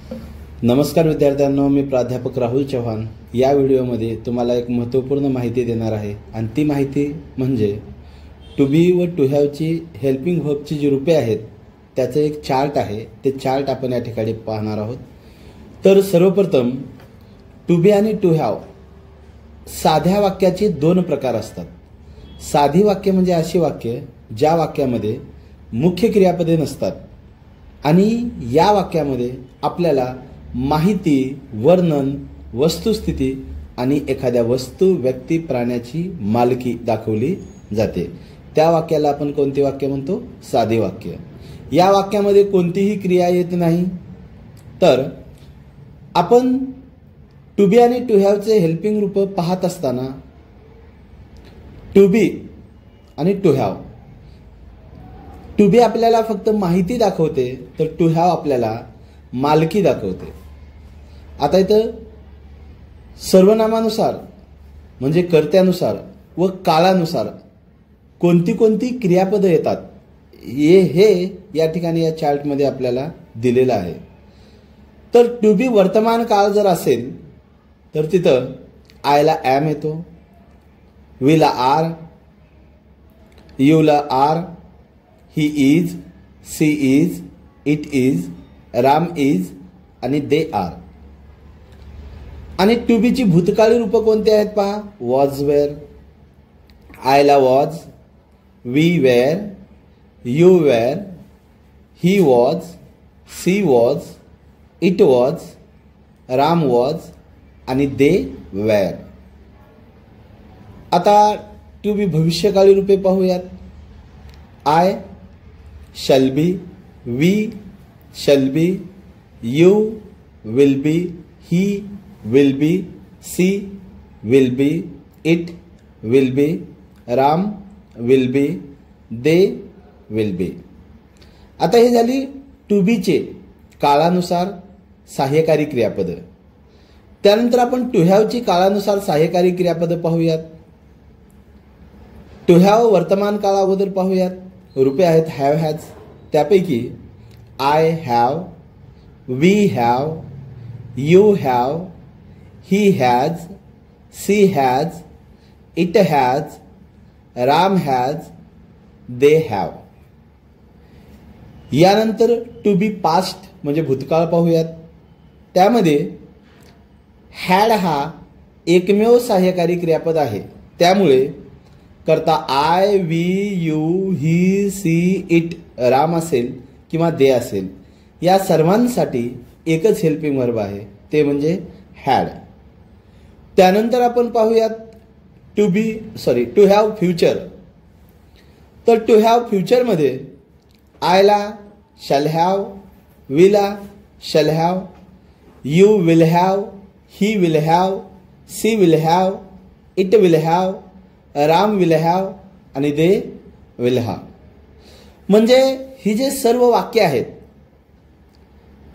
नमस्कार विद्यार्थ्यांनो, मी प्राध्यापक राहुल चव्हाण या व्हिडिओमध्ये तुम्हाला एक महत्त्वपूर्ण माहिती देणार आहे आणि ती माहिती म्हणजे टू बी व टू हॅवची हेल्पिंग व्हर्बची जी रूपे आहेत त्याचं एक चार्ट आहे। ते चार्ट आपण या ठिकाणी पाहणार आहोत। तर सर्वप्रथम टू बी आणि टू हॅव साध्या वाक्याचे दोन प्रकार असतात। साधी वाक्य म्हणजे अशी वाक्य ज्या वाक्यामध्ये मुख्य क्रियापदे नसतात आणि या वाक्यामध्ये आपल्याला माहिती, वर्णन, वस्तुस्थिती आणि एखाद्या वस्तू, व्यक्ती, प्राण्याची मालकी दाखवली जाते। त्या वाक्याला आपण कोणते वाक्य म्हणतो? साधे वाक्य। या वाक्यामध्ये कोणतीही क्रिया येत नाही। तर आपण टू बी आणि टू हॅवचे हेल्पिंग रूप पाहत असताना टू बी आणि टू हॅव, टू बी आपल्याला फक्त माहिती दाखवते तर टू हॅव आपल्याला मालकी दाखवते। आता इथं सर्वनामानुसार म्हणजे कर्त्यानुसार व काळानुसार कोणती कोणती क्रियापदे येतात हे या ठिकाणी या चार्टमध्ये आपल्याला दिलेलं आहे। तर टू बी वर्तमान काळ जर असेल तर तिथं आयला ॲम येतो, वीला आर, यूला are, he is, she is, it is, Ram is आणि दे आर। आणि टू बीची भूतकाळी रूप कोणती आहेत पहा? Was were, I was, we were, you were, he was, she was, it was, Ram was आणि दे वेअर। आता टू बी भविष्यकाळी रूपे पाहूयात। I shall be, we shall be, you will be, he will be, she will be, it will be, Ram will be, they will be। आता हे झाली to बीचे काळानुसार सहाय्यकारी क्रियापद। त्यानंतर आपण टू हॅवची काळानुसार सहाय्यकारी क्रियापद पाहूयात। टू हॅव वर्तमान काळ अगोदर पाहूयात। रूपे आहेत हॅव, हॅज। त्यापैकी I have, we have, you have, he has, she has, it has, Ram has, they have। यानंतर टू बी पास्ट म्हणजे भूतकाळ पाहूयात। त्यामध्ये हॅड हा एकमेव सहाय्यकारी क्रियापद आहे। त्यामुळे करता I, we, you, he, she, it, Ram असेल किंवा दे असेल, या सर्वांसाठी एकच हेल्पिंग वर्ब आहे, ते म्हणजे हॅड। त्यानंतर आपण पाहूयात टू हॅव फ्युचर। तर टू हॅव फ्युचरमध्ये आयला शॅल हॅव, वीला shall have, you will have, he will have, she will have, it will have, Ram will have आणि दे विल हॅव। म्हणजे ही जे सर्व वाक्य आहेत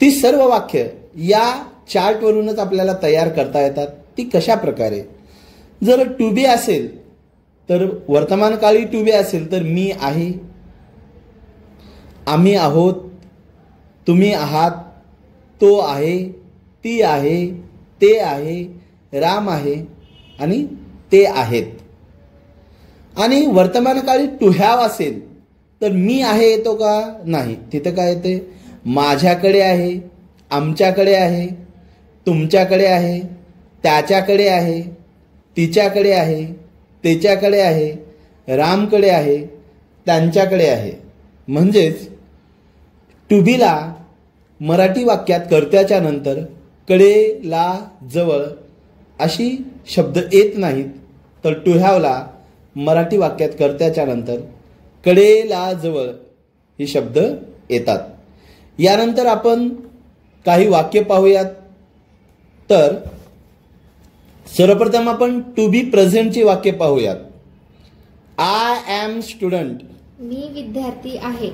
ती सर्व वाक्य या चार्टवरूनच आपल्याला तयार करता येतात। ती कशा प्रकारे? जर टू बी असेल तर वर्तमान काळी टू बी असेल तर मी आहे, आम्ही आहोत, तुम्ही आहात, तो आहे, ती आहे, ते आहे, राम आहे आणि ते आहेत। आणि वर्तमान काळी टू हॅव असेल तर मी आहे येतो का? नाही। तिथं काय येते? माझ्याकडे आहे, आमच्याकडे आहे, तुमच्याकडे आहे, त्याच्याकडे आहे, तिच्याकडे आहे, त्याच्याकडे आहे, रामकडे आहे, त्यांच्याकडे आहे। म्हणजेच टू बीला मराठी वाक्यात कर्त्याच्या नंतर कडे, ला, जवळ अशी शब्द येत नाहीत, तर टू हॅवला मराठी वाक्यात कर्त्याच्या नंतर कडे, ला, जवळ ही शब्द येतात। यानंतर आपण काही वाक्य पाहूयात। तर सर्वप्रथम आपण टू बी प्रेझेंटची वाक्य पाहूयात। आय एम स्टुडंट, मी विद्यार्थी आहे।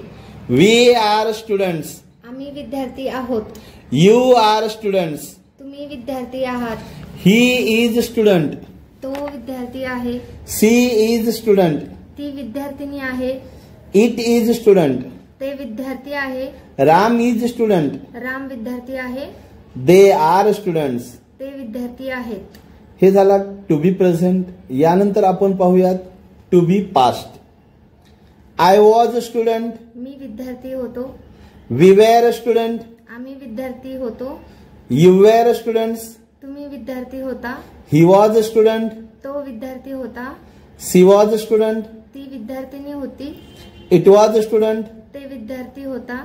वी आर स्टुडंट्स, आम्ही विद्यार्थी आहोत। यू आर स्टुडंट्स, तुम्ही विद्यार्थी आहात। ही इज स्टुडंट, तो विद्यार्थी आहे। सी इज स्टुडंट, ती विद्यार्थिनी आहे। इट इज स्टुडंट, ते विद्यार्थी आहे। राम इज स्टुडंट, राम विद्यार्थी आहे। They are students. ते विद्यार्थी आहेत. हे झाला टू बी प्रेझेंट. यानंतर आपण पाहूयात to be past. I was a student. मी विद्यार्थी होतो. We were a student. आम्ही विद्यार्थी होतो. You were a students. तुम्ही विद्यार्थी होता. He was a student. तो विद्यार्थी होता. She was a student. ती विद्यार्थिनी होती. It was a student. ते विद्यार्थी होता.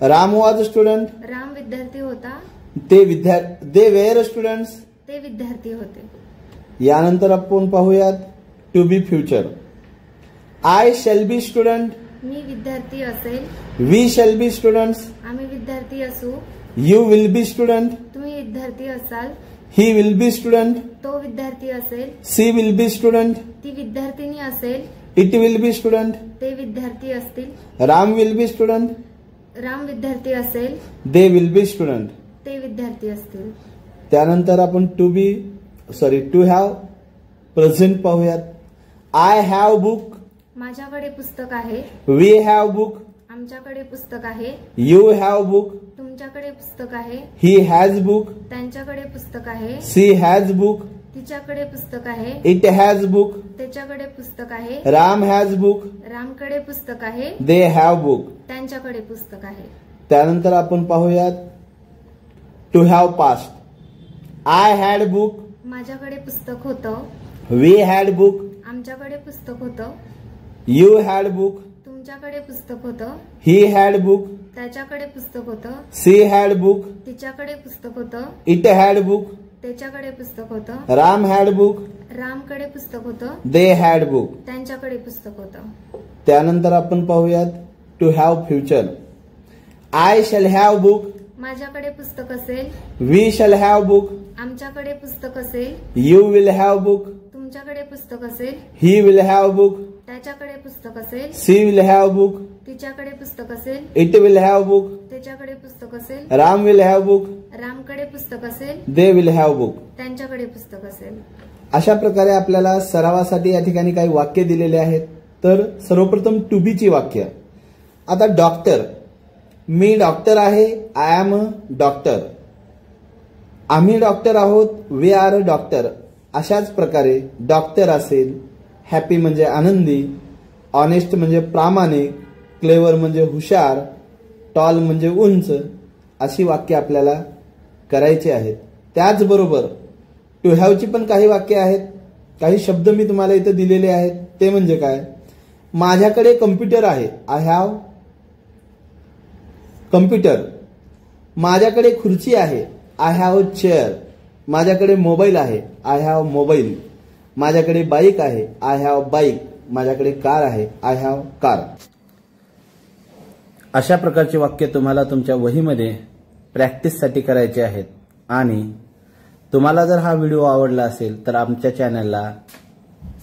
Ram was a student. Ram विद्यार्थी होता. They were a students. ते विद्यार्थी होते. यानंतर आपण पाहूयात to be future. I shall be student. मी विद्यार्थी असेल. We shall be students. आम्ही विद्यार्थी असू. You will be student. तुम्ही विद्यार्थी असाल. He will be student. तो विद्यार्थी असेल. She will be student. ती विद्यार्थिनी असेल. It will be student. ते विद्यार्थी असतील. Ram will be student. Ram विद्यार्थी असेल. They will be student. ते विद्यार्थी असतील. त्यानंतर आपण टू हॅव प्रेझेंट पाहूयात. I have book. माझ्याकडे पुस्तक आहे. We have book. आमच्याकडे पुस्तक आहे. You have book. तुमच्याकडे पुस्तक आहे. He has book. त्यांच्याकडे पुस्तक आहे. She has book. तिच्याकडे पुस्तक आहे. It has book. त्याच्याकडे पुस्तक आहे. Ram has book. रामकडे पुस्तक आहे. They have book. त्यांच्याकडे पुस्तक आहे. त्यानंतर आपण पाहूयात to have past. I had book. माझ्याकडे पुस्तक होतं. We had book. आमच्याकडे पुस्तक होतं. You had book. तुमच्याकडे पुस्तक होतं. He had book. त्याच्याकडे पुस्तक होतं. C had book. तिच्याकडे पुस्तक होतं. It had book. त्याच्याकडे पुस्तक होतं. Ram had book. रामकडे पुस्तक होतं. They had book. त्यांच्याकडे पुस्तक होतं. त्यानंतर आपण पाहूयात to have future. I shall have book. माझ्याकडे पुस्तक असेल. We shall have book. आमच्याकडे पुस्तक असेल. You will have book. तुमच्याकडे पुस्तक असेल. He will have book. त्याच्याकडे पुस्तक असेल. She will have book. तिच्याकडे पुस्तक असेल. It will have book. त्याच्याकडे पुस्तक असेल. Ram will have book. रामकडे पुस्तक असेल. They will have book. त्यांच्याकडे पुस्तक असेल. अशा प्रकारे आपल्याला सरावासाठी या ठिकाणी काही वाक्य दिलेले आहेत. तर सर्वप्रथम टू बीची वाक्य. आता डॉक्टर. मी डॉक्टर आहे. I am a doctor. आम्ही डॉक्टर आहोत. We are a doctor. अशाच प्रकारे डॉक्टर असेल. हॅपी म्हणजे आनंदी. ऑनेस्ट म्हणजे प्रामाणिक. क्लेवर म्हणजे हुशार. टॉल म्हणजे उंच. अशी वाक्य आपल्याला करायची आहेत. त्याचबरोबर टू हॅवची पण काही वाक्य आहेत. काही शब्द मी तुम्हाला इथे दिलेले आहेत. ते म्हणजे काय. माझ्याकडे कम्प्युटर आहे. I have computer. माझ्याकडे खुर्ची आहे. I have chair. माझ्याकडे मोबाईल आहे. I have mobile. माझ्याकडे बाईक आहे. I have bike. माझ्याकडे कार आहे. I have car. अशा प्रकारचे वाक्य तुम्हाला तुमच्या वहीमध्ये प्रॅक्टिससाठी करायचे आहेत. आणि तुम्हाला जर हा व्हिडिओ आवडला असेल तर आमच्या चॅनलला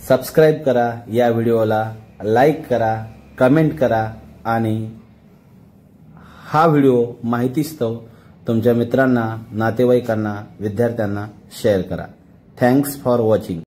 सबस्क्राईब करा. या व्हिडिओला लाईक करा, कमेंट करा आणि हा व्हिडिओ माहितीस्तव तुमच्या मित्रांना, नातेवाईकांना, विद्यार्थ्यांना शेअर करा. Thanks for watching.